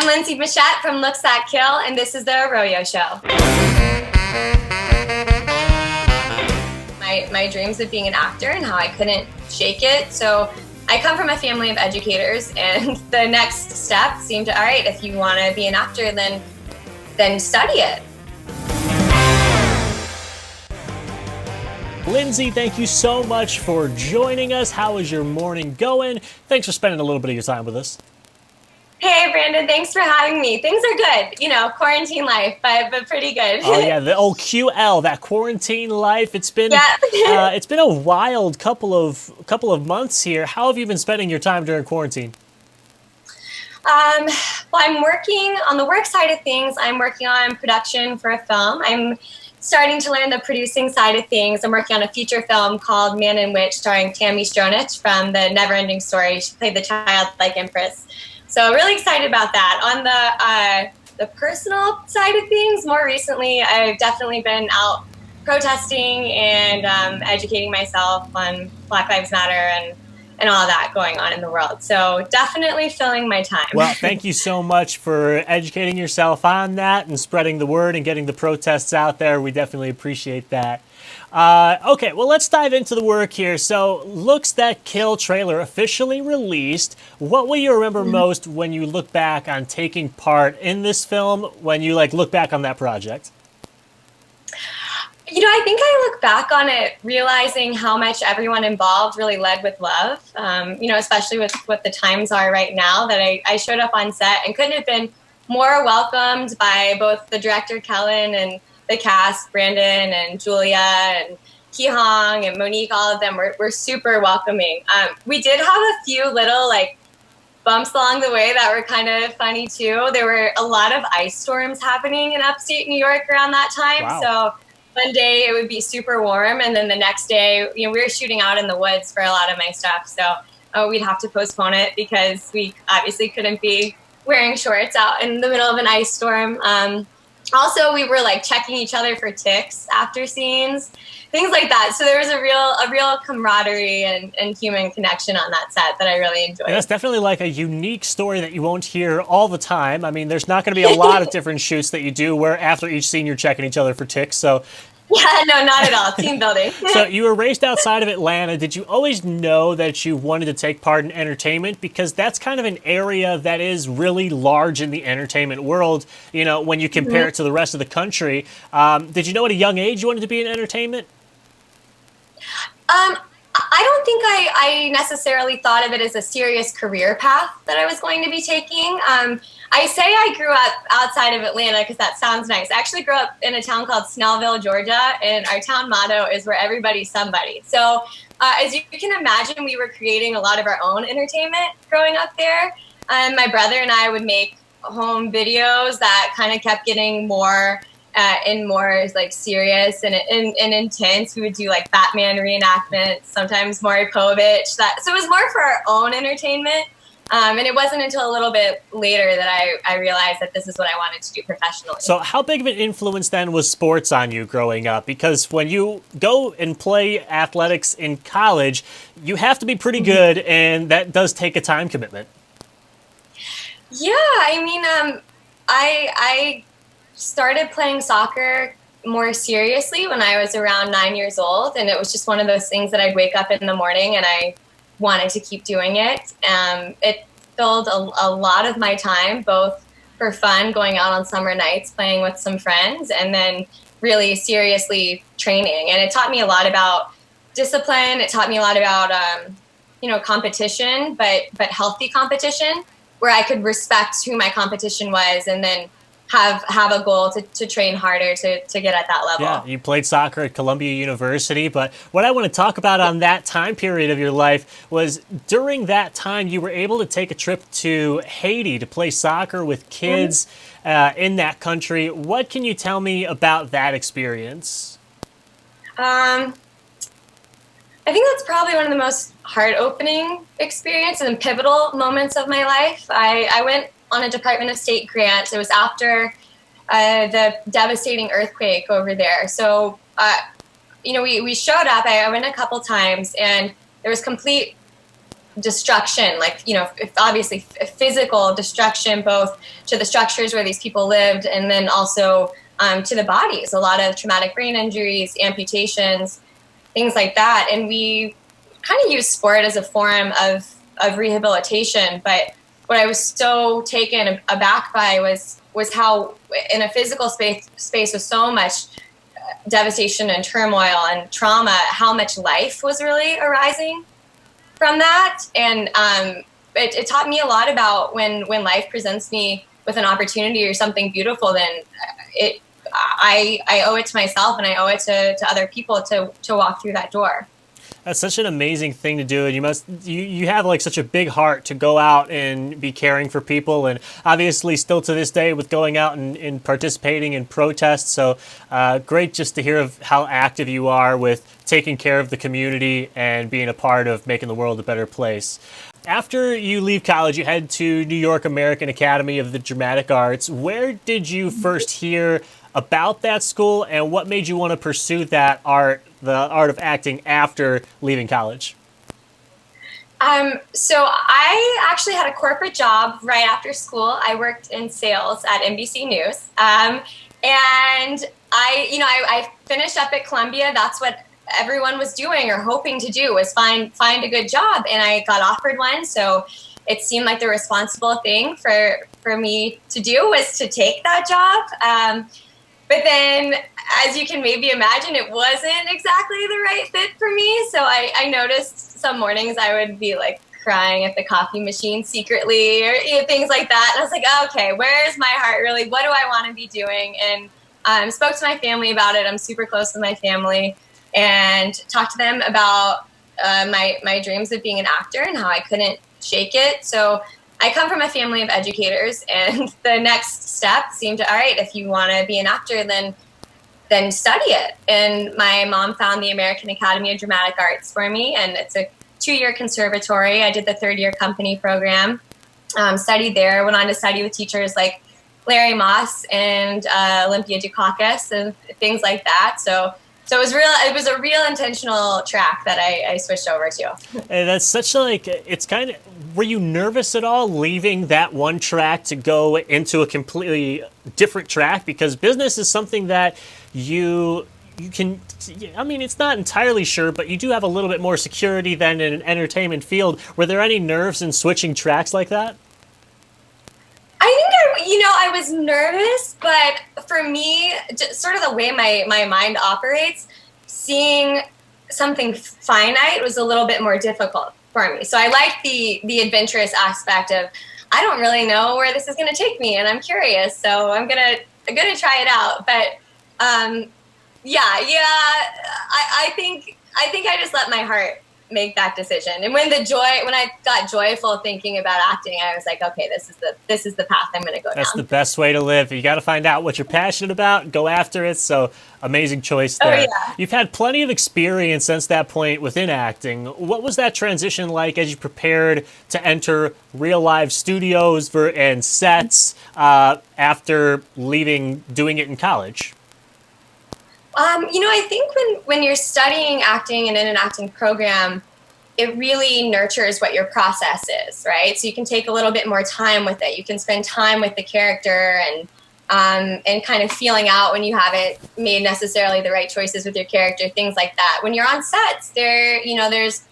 I'm Lindsay MUSHETT from Looks That Kill, and this is the ARROYO Show. My dreams of being an actor and how I couldn't shake it. So I come from a family of educators, and the next step seemed to, all right, if you want to be an actor, then study it. Lindsay, thank you so much for joining us. How is your morning going? Thanks for spending a little bit of your time with us. Hey, Brandon, thanks for having me. Things are good, quarantine life, but pretty good. Oh yeah, the old QL, that quarantine life. It's been it's been a wild couple of months here. How have you been spending your time during quarantine? Well, I'm working on the work side of things. I'm working on production for a film. I'm starting to learn the producing side of things. I'm working on a feature film called Man and Witch, starring Tammy Stronach from the Neverending Story. She played the childlike empress. So really excited about that. On the personal side of things, more recently, I've definitely been out protesting and educating myself on Black Lives Matter and all that going on in the world. So definitely filling my time. Well, thank you so much for educating yourself on that and spreading the word and getting the protests out there. We definitely appreciate that. Okay, well, let's dive into the work here. So, Looks That Kill trailer officially released. What will you remember most when you look back on taking part in this film, when you look back on that project? I think I look back on it realizing how much everyone involved really led with love, especially with what the times are right now, that I showed up on set and couldn't have been more welcomed by both the director, Kellen, and the cast, Brandon and Julia and Ki Hong and Monique. All of them were super welcoming. We did have a few little bumps along the way that were kind of funny too. There were a lot of ice storms happening in upstate New York around that time. Wow. So one day it would be super warm, and then the next day, we were shooting out in the woods for a lot of my stuff. So we'd have to postpone it because we obviously couldn't be wearing shorts out in the middle of an ice storm. Also, we were checking each other for ticks after scenes, things like that. So there was a real camaraderie and human connection on that set that I really enjoyed. And that's definitely a unique story that you won't hear all the time. I mean, there's not going to be a lot of different shoots that you do where after each scene you're checking each other for ticks. So yeah, no, not at all. Team building. So you were raised outside of Atlanta. Did you always know that you wanted to take part in entertainment? Because that's kind of an area that is really large in the entertainment world, when you compare it to the rest of the country. Did you know at a young age you wanted to be in entertainment? I don't think I necessarily thought of it as a serious career path that I was going to be taking. I say I grew up outside of Atlanta because that sounds nice. I actually grew up in a town called Snellville, Georgia, and our town motto is where everybody's somebody. So as you can imagine, we were creating a lot of our own entertainment growing up there. My brother and I would make home videos that kind of kept getting more and more serious and intense. We would do Batman reenactments, sometimes Maury Povich. So it was more for our own entertainment. And it wasn't until a little bit later that I realized that this is what I wanted to do professionally. So how big of an influence then was sports on you growing up? Because when you go and play athletics in college, you have to be pretty good, and that does take a time commitment. Yeah, I mean, I started playing soccer more seriously when I was around 9 years old, and it was just one of those things that I'd wake up in the morning and I wanted to keep doing it. It filled a lot of my time, both for fun, going out on summer nights, playing with some friends, and then really seriously training. And it taught me a lot about discipline. It taught me a lot about, competition, but healthy competition, where I could respect who my competition was and then have a goal to train harder to get at that level. Yeah, you played soccer at Columbia University, but what I want to talk about on that time period of your life was during that time you were able to take a trip to Haiti to play soccer with kids in that country. What can you tell me about that experience? I think that's probably one of the most heart-opening experiences and pivotal moments of my life. I went on a Department of State grant. It was after the devastating earthquake over there. So, we showed up. I went a couple times, and there was complete destruction, like, if obviously physical destruction, both to the structures where these people lived, and then also to the bodies. A lot of traumatic brain injuries, amputations, things like that. And we kind of use sport as a form of rehabilitation. But what I was so taken aback by was how in a physical space with so much devastation and turmoil and trauma, how much life was really arising from that. And it taught me a lot about when life presents me with an opportunity or something beautiful, then I owe it to myself, and I owe it to other people to walk through that door. That's such an amazing thing to do, and you have like such a big heart to go out and be caring for people, and obviously still to this day with going out and participating in protests. So great just to hear of how active you are with taking care of the community and being a part of making the world a better place. After you leave college, you head to New York American Academy of the Dramatic Arts. Where did you first hear about that school, and what made you want to pursue that art, the art of acting, after leaving college? So I actually had a corporate job right after school. I worked in sales at NBC News. And I finished up at Columbia. That's what everyone was doing or hoping to do, was find a good job. And I got offered one. So it seemed like the responsible thing for me to do was to take that job. But then, as you can maybe imagine, it wasn't exactly the right fit for me. So I noticed some mornings I would be like crying at the coffee machine secretly, or things like that. And I was like, oh, okay, where's my heart really? What do I want to be doing? And spoke to my family about it. I'm super close with my family, and talked to them about my dreams of being an actor and how I couldn't shake it. So I come from a family of educators, and the next step seemed to, all right, if you want to be an actor, then study it. And my mom found the American Academy of Dramatic Arts for me, and it's a 2-year conservatory. I did the 3rd-year company program, studied there, went on to study with teachers like Larry Moss and Olympia Dukakis and things like that. So it was a real intentional track that I switched over to. And that's such it's kind of, were you nervous at all leaving that one track to go into a completely different track? Because business is something that you can, I mean, it's not entirely sure, but you do have a little bit more security than in an entertainment field. Were there any nerves in switching tracks like that? I think I was nervous, but for me, just sort of the way my mind operates, seeing something finite was a little bit more difficult for me. So I like the adventurous aspect of, I don't really know where this is going to take me, and I'm curious, so I'm gonna try it out. But I think I just let my heart make that decision. And when I got joyful thinking about acting, I was like, okay, this is the path I'm going to go down. That's the best way to live. You got to find out what you're passionate about, go after it. So amazing choice there. Oh, yeah. You've had plenty of experience since that point within acting. What was that transition like as you prepared to enter real live studios and sets after leaving doing it in college? I think when you're studying acting and in an acting program, it really nurtures what your process is, right? So you can take a little bit more time with it. You can spend time with the character and kind of feeling out when you haven't made necessarily the right choices with your character, things like that. When you're on sets, there's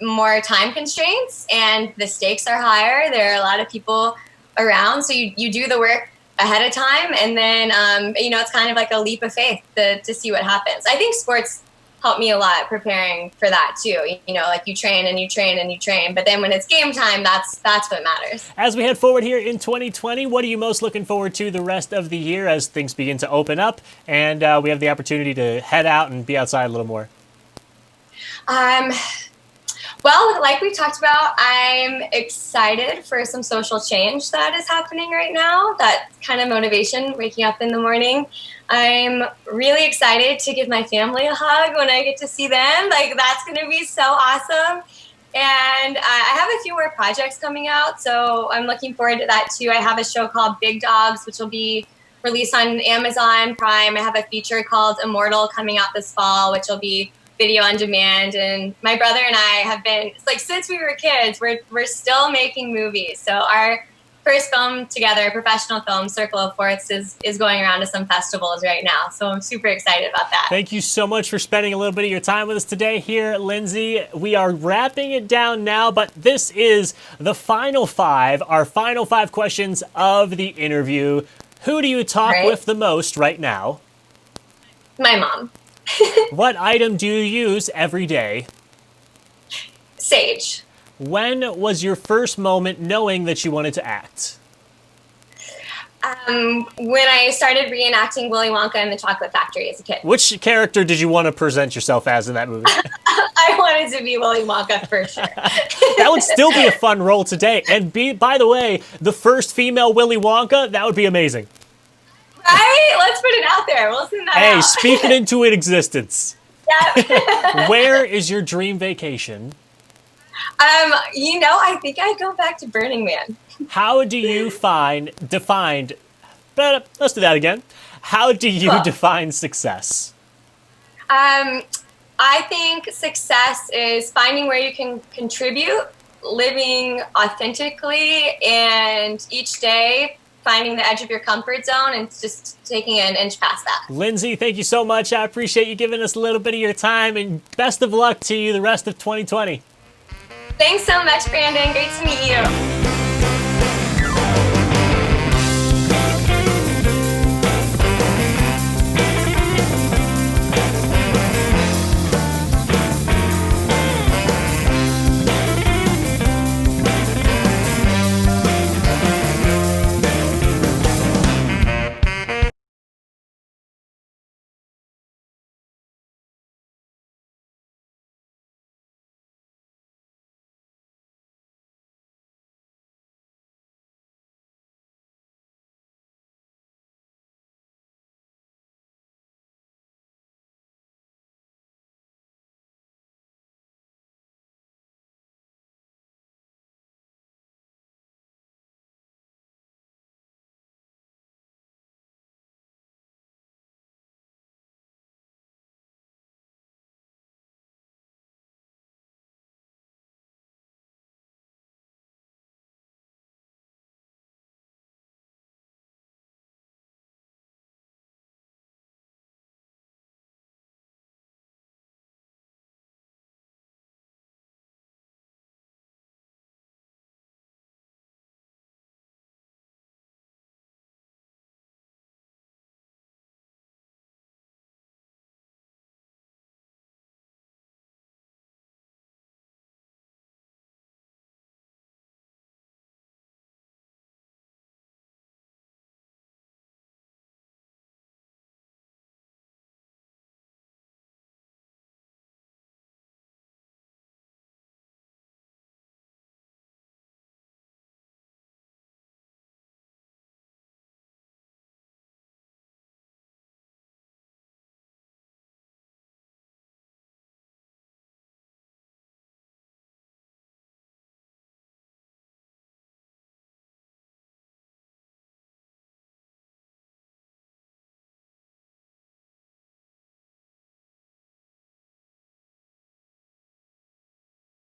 more time constraints and the stakes are higher. There are a lot of people around, so you do the work ahead of time, and then it's kind of like a leap of faith to see what happens. I think sports helped me a lot preparing for that too. Like you train and you train and you train, but then when it's game time, that's what matters. As we head forward here in 2020, what are you most looking forward to the rest of the year as things begin to open up and we have the opportunity to head out and be outside a little more? Well, like we talked about, I'm excited for some social change that is happening right now. That kind of motivation, waking up in the morning. I'm really excited to give my family a hug when I get to see them. Like, that's going to be so awesome. And I have a few more projects coming out, so I'm looking forward to that too. I have a show called Big Dogs, which will be released on Amazon Prime. I have a feature called Immortal coming out this fall, which will be video on demand. And my brother and I have been, like, since we were kids, we're still making movies. So our first film together, professional film, Circle of Fourths, is going around to some festivals right now. So I'm super excited about that. Thank you so much for spending a little bit of your time with us today here, Lindsay. We are wrapping it down now, but this is the final five, our final five questions of the interview. Who do you talk with the most right now? My mom. What item do you use every day? Sage. When was your first moment knowing that you wanted to act? When I started reenacting Willy Wonka in the Chocolate Factory as a kid. Which character did you want to present yourself as in that movie? I wanted to be Willy Wonka for sure. That would still be a fun role today. And by the way, the first female Willy Wonka, that would be amazing. Right? Let's put it out there. We'll send that out. Hey, speak it into existence. Yeah. Where is your dream vacation? I think I'd go back to Burning Man. How do you let's do that again. How do you define success? I think success is finding where you can contribute, living authentically, and each day finding the edge of your comfort zone and just taking an inch past that. Lindsay, thank you so much. I appreciate you giving us a little bit of your time, and best of luck to you the rest of 2020. Thanks so much, Brandon. Great to meet you.